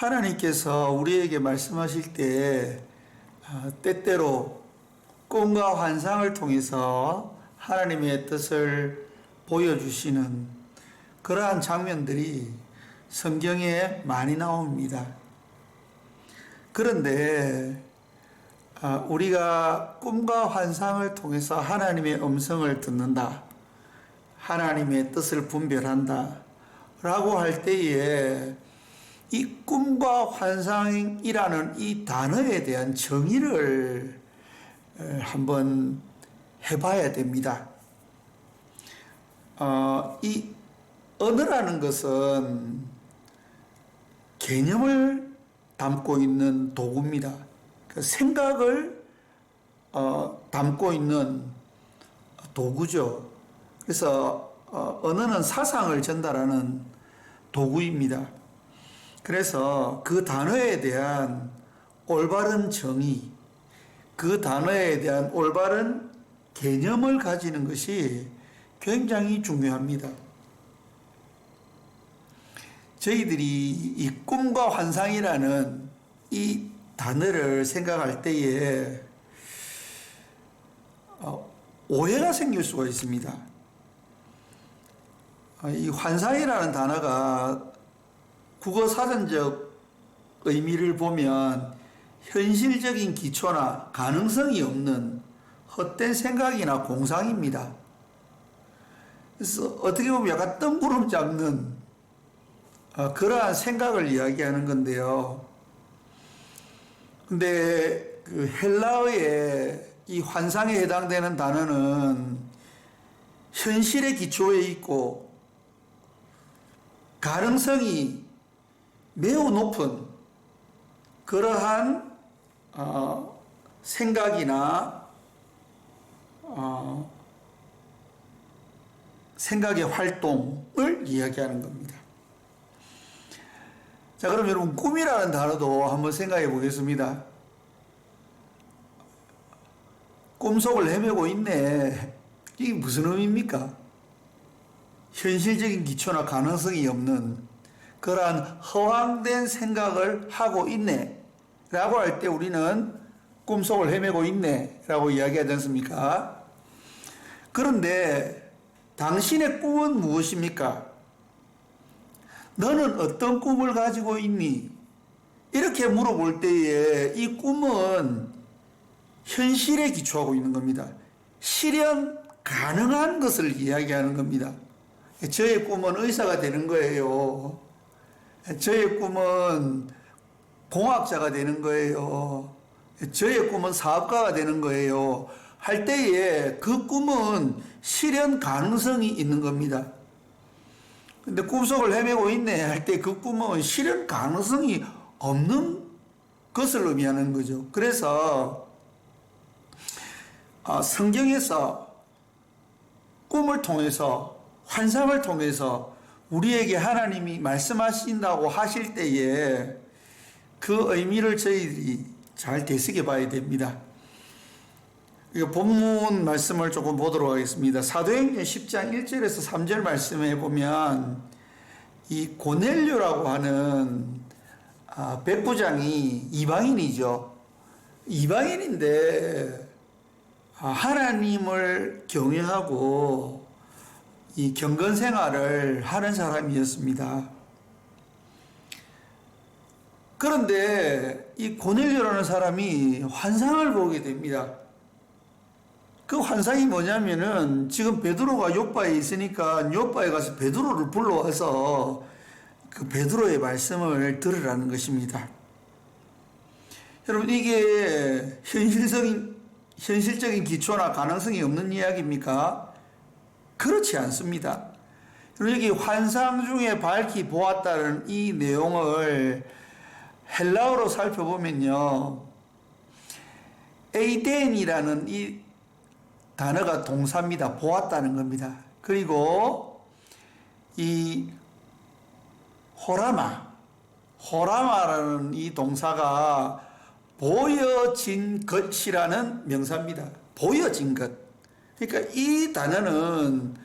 하나님께서 우리에게 말씀하실 때 때때로 꿈과 환상을 통해서 하나님의 뜻을 보여주시는 그러한 장면들이 성경에 많이 나옵니다. 그런데 우리가 꿈과 환상을 통해서 하나님의 음성을 듣는다, 하나님의 뜻을 분별한다 라고 할 때에 이 꿈과 환상이라는 이 단어에 대한 정의를 한번 해봐야 됩니다. 이 언어라는 것은 개념을 담고 있는 도구입니다. 그 생각을 담고 있는 도구죠. 그래서 언어는 사상을 전달하는 도구입니다. 그래서 그 단어에 대한 올바른 정의, 그 단어에 대한 올바른 개념을 가지는 것이 굉장히 중요합니다. 저희들이 이 꿈과 환상이라는 이 단어를 생각할 때에 오해가 생길 수가 있습니다. 이 환상이라는 단어가 국어 사전적 의미를 보면 현실적인 기초나 가능성이 없는 헛된 생각이나 공상입니다. 그래서 어떻게 보면 약간 뜬구름 잡는 그러한 생각을 이야기하는 건데요. 근데 그 헬라어의 이 환상에 해당되는 단어는 현실의 기초에 있고 가능성이 매우 높은 그러한 생각이나 생각의 활동을 이야기하는 겁니다. 자, 그럼 여러분 꿈이라는 단어도 한번 생각해 보겠습니다. 꿈속을 헤매고 있네. 이게 무슨 의미입니까? 현실적인 기초나 가능성이 없는 그러한 허황된 생각을 하고 있네 라고 할 때 우리는 꿈속을 헤매고 있네 라고 이야기하지 않습니까? 그런데 당신의 꿈은 무엇입니까? 너는 어떤 꿈을 가지고 있니? 이렇게 물어볼 때에 이 꿈은 현실에 기초하고 있는 겁니다. 실현 가능한 것을 이야기하는 겁니다. 저의 꿈은 의사가 되는 거예요. 저의 꿈은 공학자가 되는 거예요. 저의 꿈은 사업가가 되는 거예요. 할 때에 그 꿈은 실현 가능성이 있는 겁니다. 근데 꿈속을 헤매고 있네 할 때 그 꿈은 실현 가능성이 없는 것을 의미하는 거죠. 그래서 성경에서 꿈을 통해서 환상을 통해서 우리에게 하나님이 말씀하신다고 하실 때에 그 의미를 저희들이 잘 되새겨 봐야 됩니다. 본문 말씀을 조금 보도록 하겠습니다. 사도행전 10장 1절에서 3절 말씀에 보면 이 고넬료라고 하는 백부장이 이방인이죠. 이방인인데 하나님을 경외하고 이 경건 생활을 하는 사람이었습니다. 그런데 이 고넬료라는 사람이 환상을 보게 됩니다. 그 환상이 뭐냐면은 지금 베드로가 요빠에 있으니까 요빠에 가서 베드로를 불러와서 그 베드로의 말씀을 들으라는 것입니다. 여러분, 이게 현실적인 기초나 가능성이 없는 이야기입니까? 그렇지 않습니다. 여기 환상 중에 밝히 보았다는 이 내용을 헬라어로 살펴보면요, 에이덴이라는 이 단어가 동사입니다. 보았다는 겁니다. 그리고 이 호라마라는 이 동사가 보여진 것이라는 명사입니다. 보여진 것. 그러니까 이 단어는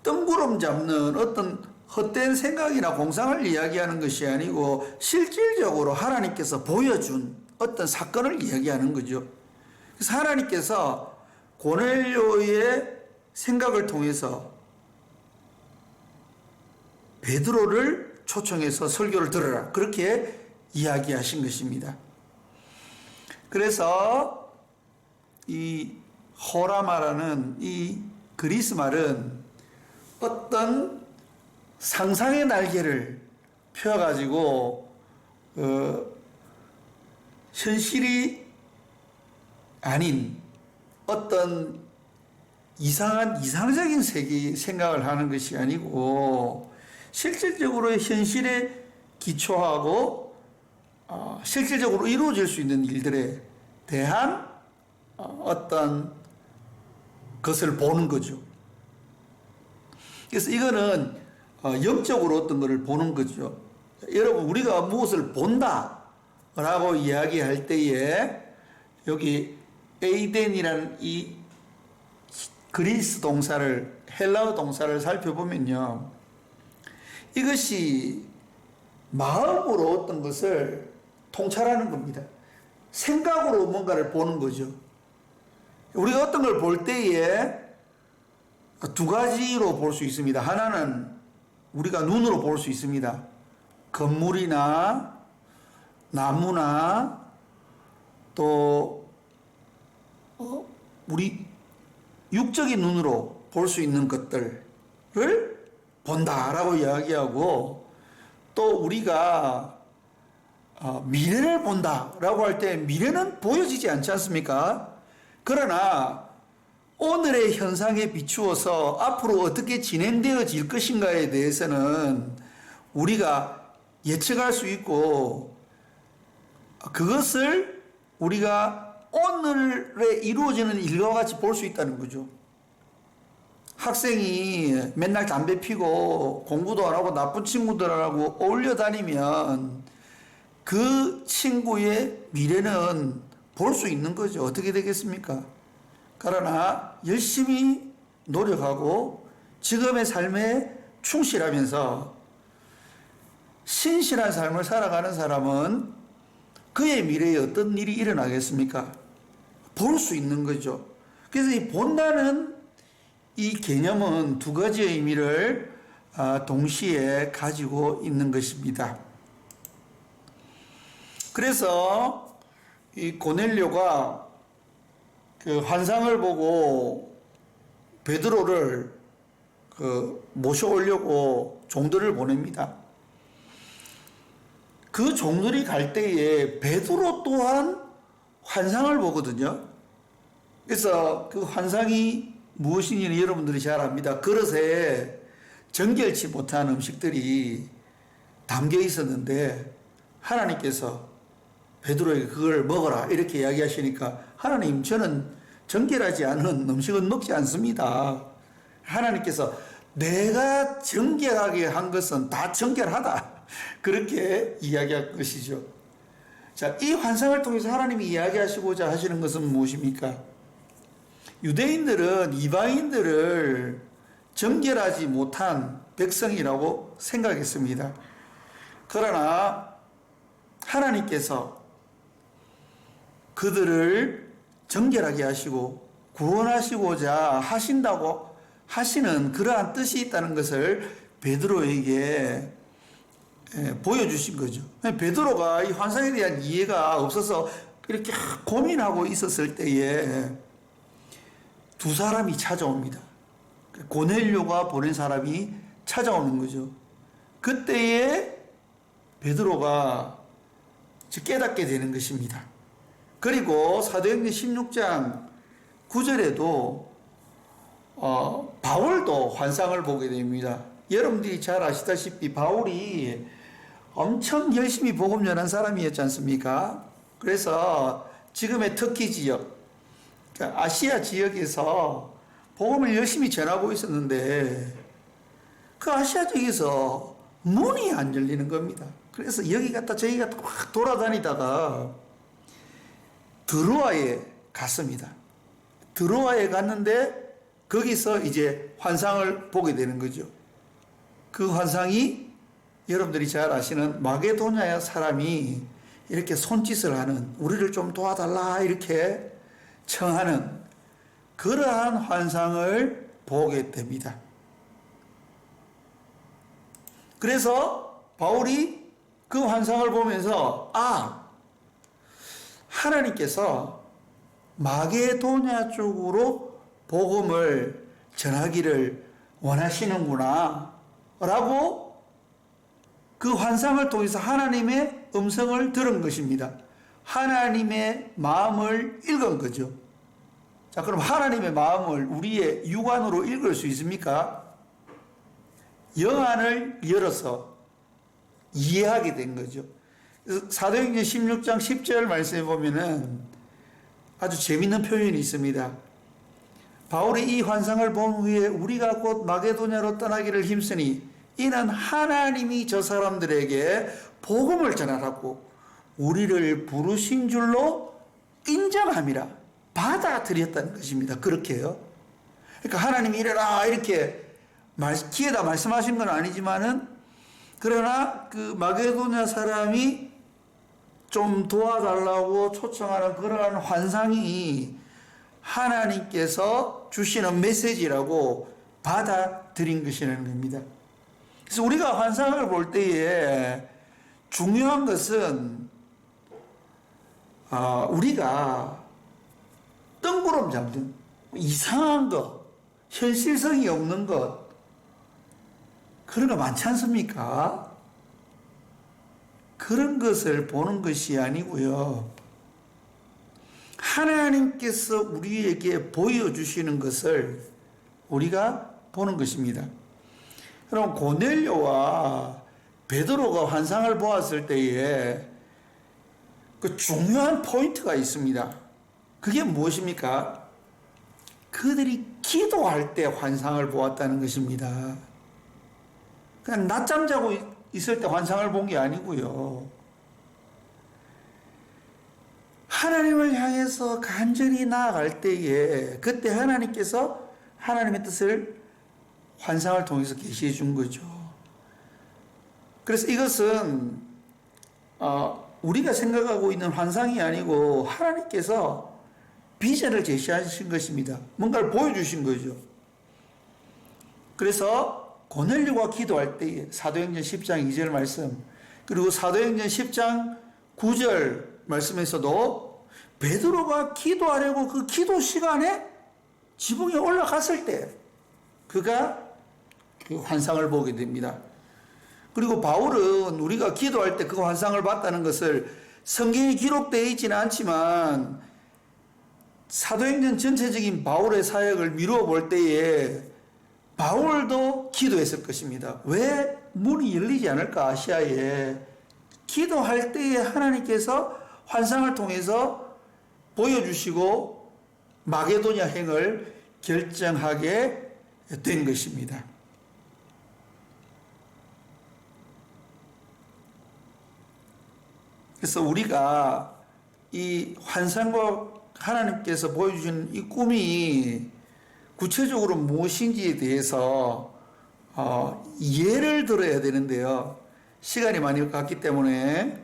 뜬구름 잡는 어떤 헛된 생각이나 공상을 이야기하는 것이 아니고 실질적으로 하나님께서 보여준 어떤 사건을 이야기하는 거죠. 그래서 하나님께서 고넬료의 생각을 통해서 베드로를 초청해서 설교를 들으라, 그렇게 이야기하신 것입니다. 그래서 이 호라마라는 이 그리스 말은 어떤 상상의 날개를 펴가지고 현실이 아닌 어떤 이상적인 세계 생각을 하는 것이 아니고 실질적으로 현실에 기초하고 실질적으로 이루어질 수 있는 일들에 대한 어떤 것을 보는 거죠. 그래서 이거는 영적으로 어떤 것을 보는 거죠. 여러분, 우리가 무엇을 본다라고 이야기할 때에 여기 에이덴이라는 이 그리스 동사를, 헬라어 동사를 살펴보면요, 이것이 마음으로 어떤 것을 통찰하는 겁니다. 생각으로 뭔가를 보는 거죠. 우리가 어떤 걸 볼 때에 두 가지로 볼 수 있습니다. 하나는 우리가 눈으로 볼 수 있습니다. 건물이나 나무나 또 우리 육적인 눈으로 볼 수 있는 것들을 본다라고 이야기하고, 또 우리가 미래를 본다라고 할 때 미래는 보여지지 않지 않습니까? 그러나 오늘의 현상에 비추어서 앞으로 어떻게 진행되어질 것인가에 대해서는 우리가 예측할 수 있고, 그것을 우리가 오늘에 이루어지는 일과 같이 볼 수 있다는 거죠. 학생이 맨날 담배 피고 공부도 안 하고 나쁜 친구들하고 어울려 다니면 그 친구의 미래는 볼 수 있는 거죠. 어떻게 되겠습니까? 그러나 열심히 노력하고 지금의 삶에 충실하면서 신실한 삶을 살아가는 사람은 그의 미래에 어떤 일이 일어나겠습니까? 볼 수 있는 거죠. 그래서 이 본다는 이 개념은 두 가지의 의미를 동시에 가지고 있는 것입니다. 그래서 이 고넬료가 그 환상을 보고 베드로를 모셔오려고 종들을 보냅니다. 그 종들이 갈 때에 베드로 또한 환상을 보거든요. 그래서 그 환상이 무엇인지는 여러분들이 잘 압니다. 그릇에 정결치 못한 음식들이 담겨 있었는데 하나님께서 베드로에게 그걸 먹어라 이렇게 이야기하시니까, 하나님, 저는 정결하지 않은 음식은 먹지 않습니다. 하나님께서 내가 정결하게 한 것은 다 정결하다, 그렇게 이야기할 것이죠. 자, 이 환상을 통해서 하나님이 이야기하시고자 하시는 것은 무엇입니까? 유대인들은 이방인들을 정결하지 못한 백성이라고 생각했습니다. 그러나 하나님께서 그들을 정결하게 하시고 구원하시고자 하신다고 하시는 그러한 뜻이 있다는 것을 베드로에게 보여주신 거죠. 베드로가 이 환상에 대한 이해가 없어서 이렇게 고민하고 있었을 때에 두 사람이 찾아옵니다. 고넬료가 보낸 사람이 찾아오는 거죠. 그때에 베드로가 깨닫게 되는 것입니다. 그리고 사도행전 16장 9절에도 바울도 환상을 보게 됩니다. 여러분들이 잘 아시다시피 바울이 엄청 열심히 복음 전한 사람이었지 않습니까? 그래서 지금의 터키 지역, 아시아 지역에서 복음을 열심히 전하고 있었는데 그 아시아 지역에서 문이 안 열리는 겁니다. 그래서 여기 갔다 저기 갔다 확 돌아다니다가 드로아에 갔습니다. 드로아에 갔는데 거기서 이제 환상을 보게 되는 거죠. 그 환상이 여러분들이 잘 아시는 마게도냐의 사람이 이렇게 손짓을 하는, 우리를 좀 도와달라 이렇게 청하는 그러한 환상을 보게 됩니다. 그래서 바울이 그 환상을 보면서 하나님께서 마게도냐 쪽으로 복음을 전하기를 원하시는구나 라고 그 환상을 통해서 하나님의 음성을 들은 것입니다. 하나님의 마음을 읽은 거죠. 자, 그럼 하나님의 마음을 우리의 육안으로 읽을 수 있습니까? 영안을 열어서 이해하게 된 거죠. 사도행전 16장 10절 말씀에 보면은 아주 재밌는 표현이 있습니다. 바울이 이 환상을 본 후에 우리가 곧 마게도냐로 떠나기를 힘쓰니 이는 하나님이 저 사람들에게 복음을 전하라고 우리를 부르신 줄로 인정함이라, 받아들였다는 것입니다. 그렇게요. 그러니까 하나님이 이래라 이렇게 기에다 말씀하신 건 아니지만은, 그러나 그 마게도냐 사람이 좀 도와달라고 초청하는 그러한 환상이 하나님께서 주시는 메시지라고 받아들인 것이라는 겁니다. 그래서 우리가 환상을 볼 때에 중요한 것은 우리가 뜬구름 잡는 이상한 것, 현실성이 없는 것, 그런 거 많지 않습니까? 그런 것을 보는 것이 아니고요. 하나님께서 우리에게 보여주시는 것을 우리가 보는 것입니다. 그럼 고넬료와 베드로가 환상을 보았을 때에 그 중요한 포인트가 있습니다. 그게 무엇입니까? 그들이 기도할 때 환상을 보았다는 것입니다. 그냥 낮잠 자고 있을 때 환상을 본 게 아니고요. 하나님을 향해서 간절히 나아갈 때에 그때 하나님께서 하나님의 뜻을 환상을 통해서 계시해 준 거죠. 그래서 이것은 우리가 생각하고 있는 환상이 아니고 하나님께서 비전을 제시하신 것입니다. 뭔가를 보여주신 거죠. 그래서 고넬료가 기도할 때에 사도행전 10장 2절 말씀, 그리고 사도행전 10장 9절 말씀에서도 베드로가 기도하려고 그 기도 시간에 지붕에 올라갔을 때 그가 그 환상을 보게 됩니다. 그리고 바울은 우리가 기도할 때 그 환상을 봤다는 것을 성경에 기록되어 있지는 않지만 사도행전 전체적인 바울의 사역을 미루어 볼 때에 바울도 기도했을 것입니다. 왜 문이 열리지 않을까? 아시아에 기도할 때에 하나님께서 환상을 통해서 보여주시고 마게도냐 행을 결정하게 된 것입니다. 그래서 우리가 이 환상과 하나님께서 보여주신 이 꿈이 구체적으로 무엇인지에 대해서 예를 들어야 되는데요. 시간이 많이 갔기 때문에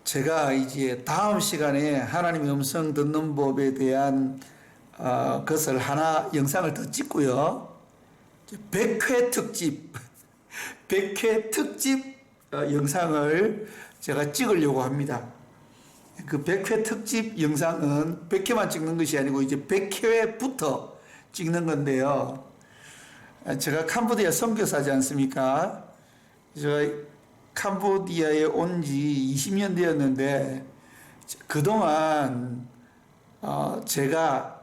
제가 이제 다음 시간에 하나님의 음성 듣는 법에 대한 것을 하나 영상을 더 찍고요. 100회 특집, 100회 특집 영상을 제가 찍으려고 합니다. 그 100회 특집 영상은 100회만 찍는 것이 아니고 이제 100회부터 찍는 건데요. 제가 캄보디아 선교사지 않습니까? 제가 캄보디아에 온 지 20년 되었는데 그동안 제가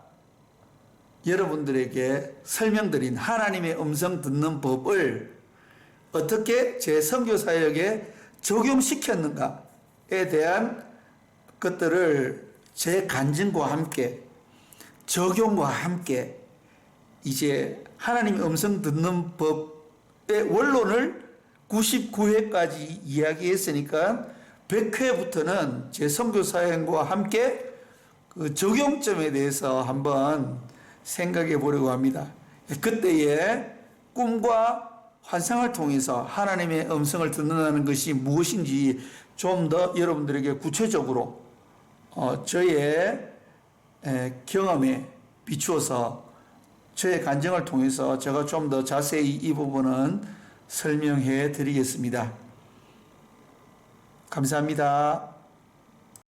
여러분들에게 설명드린 하나님의 음성 듣는 법을 어떻게 제 선교사역에 적용시켰는가에 대한 것들을 제 간증과 함께 적용과 함께 이제 하나님의 음성 듣는 법의 원론을 99회까지 이야기했으니까 100회부터는 제 선교 사역과 함께 그 적용점에 대해서 한번 생각해 보려고 합니다. 그때의 꿈과 환상을 통해서 하나님의 음성을 듣는다는 것이 무엇인지 좀 더 여러분들에게 구체적으로 저의 경험에 비추어서 저의 간증을 통해서 제가 좀 더 자세히 이 부분은 설명해 드리겠습니다. 감사합니다.